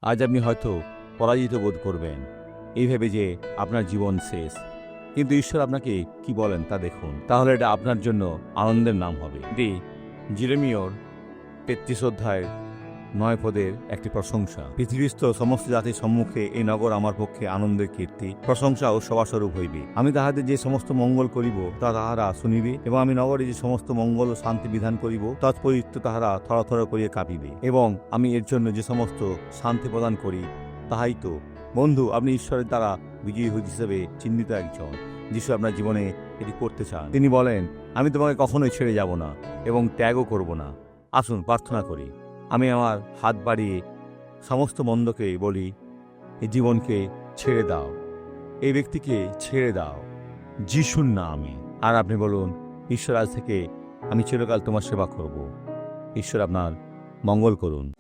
আজ আপনি হয়তো পরাজিত বোধ করবেন, এই ভেবে যে আপনার জীবন শেষ। কিন্তু ঈশ্বর আপনাকে কি বলেন তা দেখুন, তাহলে এটা আপনার জন্য আনন্দের নাম হবে। এটি জিরেমিয়র ৩৩ অধ্যায় ৯ পদের একটি প্রশংসা। পৃথিবীস্থ সমস্ত জাতির সম্মুখে এই নগর আমার পক্ষে আনন্দের কীর্তি, প্রশংসা ও সভাস্বরূপ হইবে। আমি তাহাদের যে সমস্ত মঙ্গল করিব তা তাহারা শুনিবে, এবং আমি নগরে যে সমস্ত মঙ্গল ও শান্তি বিধান করিব তৎপরিত্য তাহারা থরথর করিয়া কাঁপিবে। এবং আমি এর জন্য যে সমস্ত শান্তি প্রদান করি তাহাই তো। বন্ধু, আপনি ঈশ্বরের দ্বারা বিজয়ী হিসেবে চিহ্নিত একজন। যিশু আপনার জীবনে এটি করতে চান। তিনি বলেন, আমি তোমাকে কখনোই ছেড়ে যাব না এবং ত্যাগও করব না। আসুন প্রার্থনা করি। আমি আমার হাত বাড়িয়ে সমস্ত মন্দকে বলি, এই জীবনকে ছেড়ে দাও, এই ব্যক্তিকে ছেড়ে দাও, যিশুর নামে। আর আপনি বলুন, ঈশ্বর, আজ থেকে আমি চিরকাল তোমার সেবা করব। ঈশ্বর আপনার মঙ্গল করুন।